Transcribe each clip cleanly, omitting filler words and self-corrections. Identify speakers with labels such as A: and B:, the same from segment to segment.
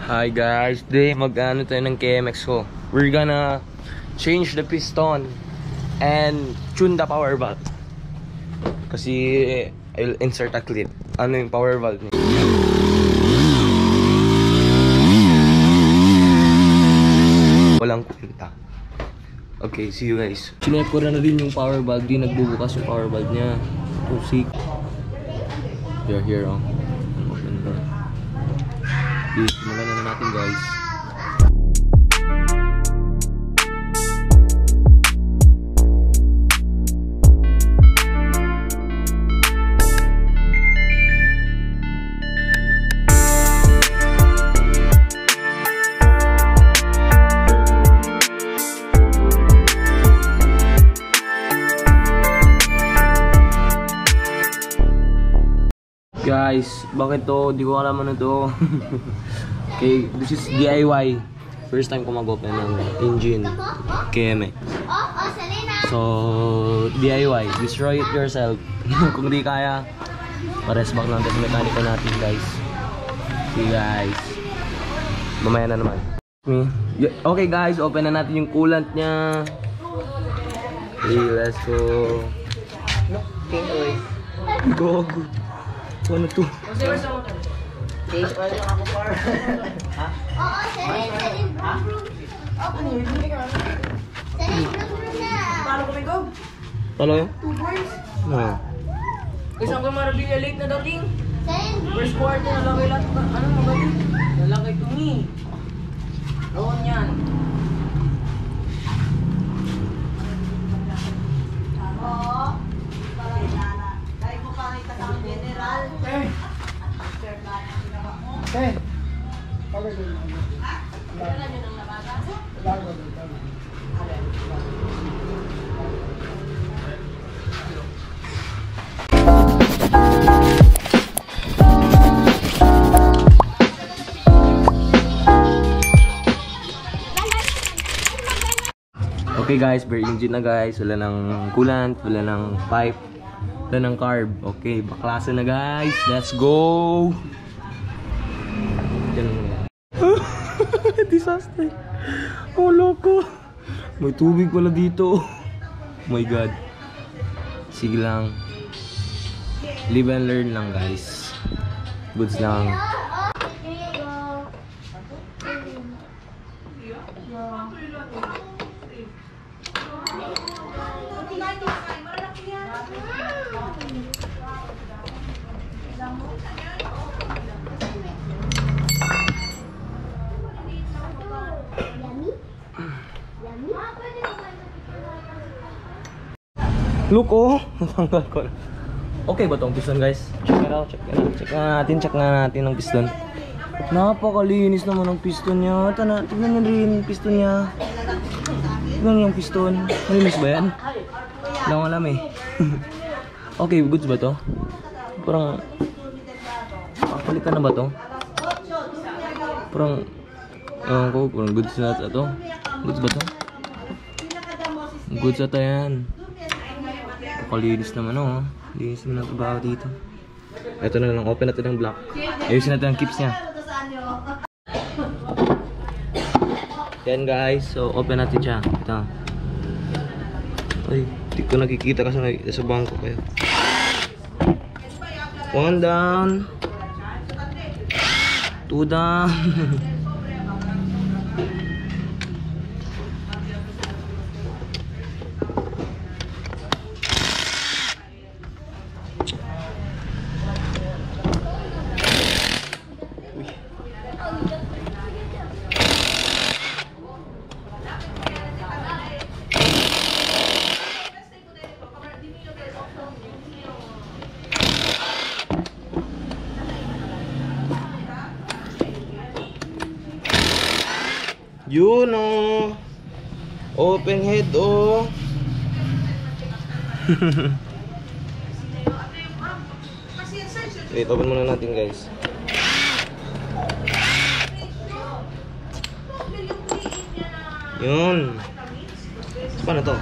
A: Hi guys, today mag-ano tayo ng KMX ko. We're gonna change the piston and tune the power valve. Kasi I'll insert a clip. Ano yung power valve niya? Walang kwenta. Okay, see you guys. Chinek ko na din yung power valve. Di nagbubukas yung power valve niya. Oh, see. They're here, oh. Open door. Okay, simulan na natin guys. Guys, bakit to? Di ko alam ano to. Okay, this is D.I.Y. First time ko mag-open ng engine KMX. So, D.I.Y. Destroy it yourself. Kung di kaya, pares back lang sa mekaniko natin guys. See guys. Mamaya na naman. Okay guys, open na natin yung coolant nya. Okay, let's go. Go. Ano to?
B: D.I.Y lang ako par. Ha?
C: Oo, selin brum. Ano yun? Selin brum na.
B: Paano kami go?
A: Ano yun?
B: 2 points.
A: No.
B: Isang ko marabili late na dating.
C: Selin brum.
B: First quarter na lang lahat. Ano magaling? Lalaki ito ni. Roon yan.
C: Oo. Dahil mo pa rin kasama general.
B: Okay.
A: Okay guys, bare engine na guys. Wala ng coolant, wala ng pipe, wala ng carb. Okay, baklase na guys. Let's go! Disaster. Oh loko. May tubig pala dito. Oh my god. Sige lang. Live and learn lang guys. Goods lang. Look oh, natanggal ko na. Okay ba tong piston guys? Check it out, check nga natin ang piston. Napakalinis naman ang piston niya. Tignan niyo rin yung piston niya. Tignan niyo yung piston. Malinis ba yan? Wala akong alam eh. Okay, goods ba to? Parang palitan na ba to? Parang goods na to. Goods ba to? Goods ata yan. Linis naman oh. Linis naman ang trabaho dito. Ito na lang, open natin ang block. Ayusin natin ang KIPS nya. Yan guys, so open natin siya. Ito. Ay, hindi ko nakikita kasi sa bangko kayo. 1 down. 2 down. Yun oh. Open head oh. Wait, open muna natin guys. Yun. Paano to?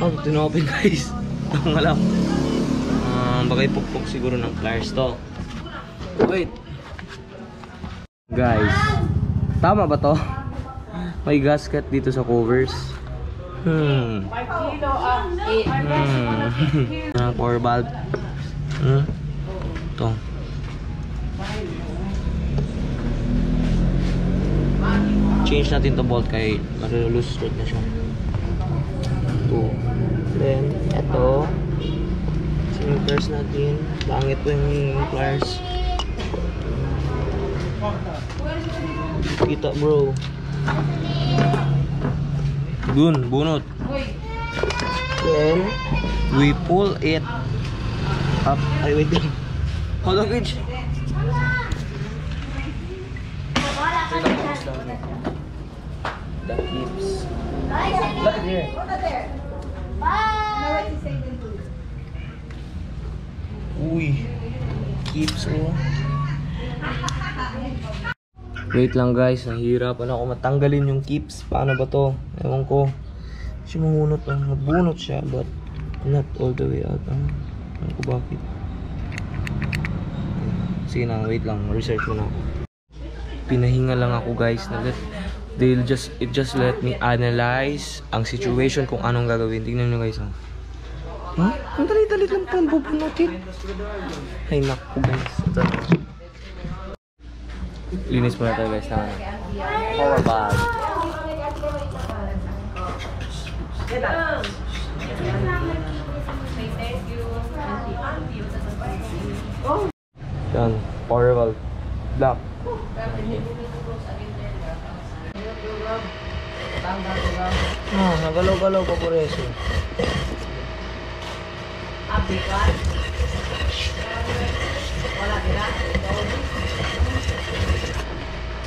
A: Oh, tinopen guys. Ang alam. Baka ipukpok siguro ng pliers to. Wait. Guys, tama ba to? May gasket dito sa covers.
B: 5 kilo ang 8.
A: Power valve. Ito. Change natin to bolt kay malulus straight na siya. Ito. Then, ito. Yung pliers natin. Pangit po yung pliers. Kita bro. Dun, bunot. Then, we pull it up. Ay, wait lang. Hold on, Gage. The KIPS. Look at here.
C: Bye.
A: Uy. KIPS oh. Wait lang guys, nahihirapan ako matanggalin yung KIPS. Paano ba to? Ewan ko. Sinuhunot lang. Nabunot siya but not all the way out. Ewan ko bakit. Sige na, wait lang. Research muna ako. Pinahinga lang ako guys. It just let me analyze ang situation kung anong gagawin. Tingnan nyo guys. Huh? Ang dalit-dalit lang po ang bubunutin. Ay naku guys. Ito. Linis muna tayo guys na power valve. Yan, power valve. Black. Nagalaw-galaw pa po reso.
B: Wala kira.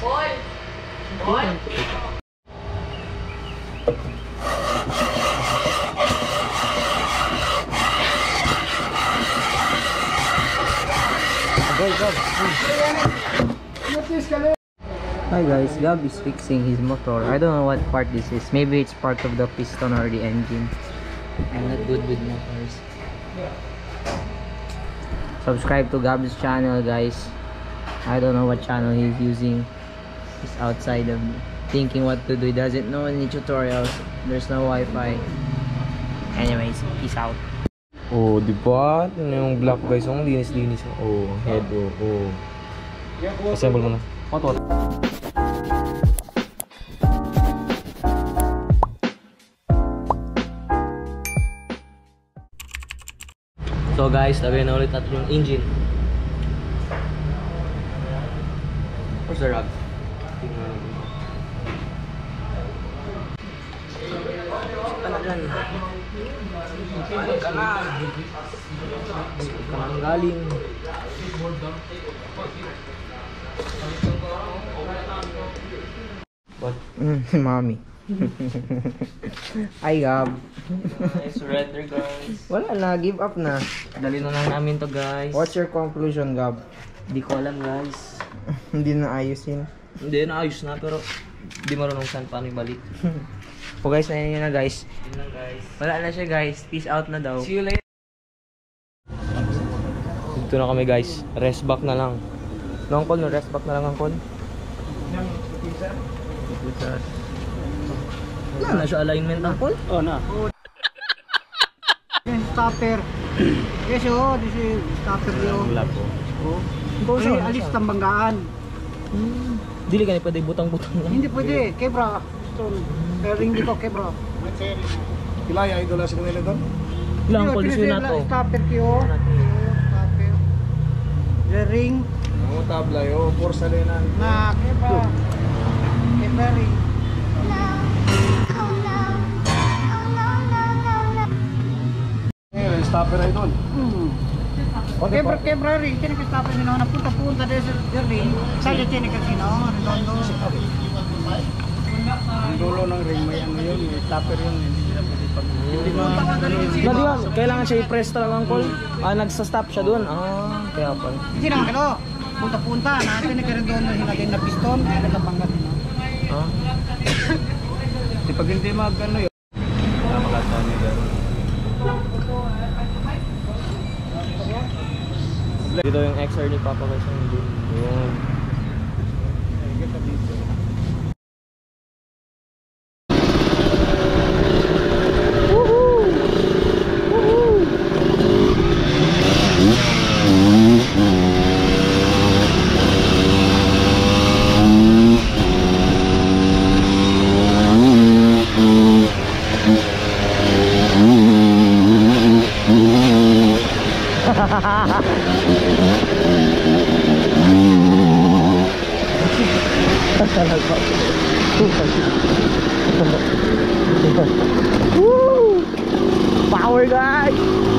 B: Boy. Boy.
D: Hi guys, Gab is fixing his motor. I don't know what part this is. Maybe it's part of the piston or the engine. I'm not good with motors. Subscribe to Gab's channel guys. I don't know what channel he's using. He's outside of me, thinking what to do. He doesn't know any tutorials. There's no Wi-Fi. Anyways, peace out.
A: Oh, di ba? Ano yung black guys? Ang linis-linis. Oh, head. Oh. Assemble mo na. What? So guys, lagay na ulit natin yung engine. Where's the rug? Tingnan natin. Saan na dyan? Saan ka na? Saan ka nang galing? What?
D: Mommy. Hi Gab.
A: Nice surrender guys.
D: Wala na, give up na.
A: Dali na lang namin to guys.
D: What's your conclusion Gab?
A: Di ko alam guys.
D: Hindi na ayusin.
A: Hindi, naayos na pero di marunong saan paano ibalik.
D: So guys, yun na guys.
A: Yun lang guys.
D: Wala na siya guys. Peace out na daw.
A: See you later. Dito na kami guys. Rest back na lang. No, Uncle? No, rest back na lang, Uncle. Wala na siya alignment, Uncle?
E: Oh, na. Stopper. Yes, oh, this is stopper yo.
A: Wala po.
E: Oh. Ay, alis tambanggaan.
A: Dili ka na pwede butang-butang lang.
E: Hindi pwede, kebra. Pero hindi ko kebra.
F: Kilaya idola sa kanila doon?
A: Wala, Uncle. Gusto na to.
E: Stopper yo. Stopper. The ring
F: Oo, tabla yo, porcelain
E: na kebra. Kebra ring.
F: Stopper ay doon.
E: Kebra ring, tiene que stopper sino na punta de ring. Saan tiene que sino redondo.
F: Ang dulo ng ring may ano yun, may stopper yun, hindi nila pwede pag...
A: Na di ba, kailangan siya i-press talaga, Uncle. Nagsa-stop siya doon. Kaya pala.
E: Hindi naman kano. Punta-punta na tiene que redondo hinagay na piston, kaya napanggat no.
F: Di pag hindi mag-ano yun. Makakasaan nyo gano'n.
A: Dito yung XR ni Papa guys. Yung Talaga. Woo! Power guys!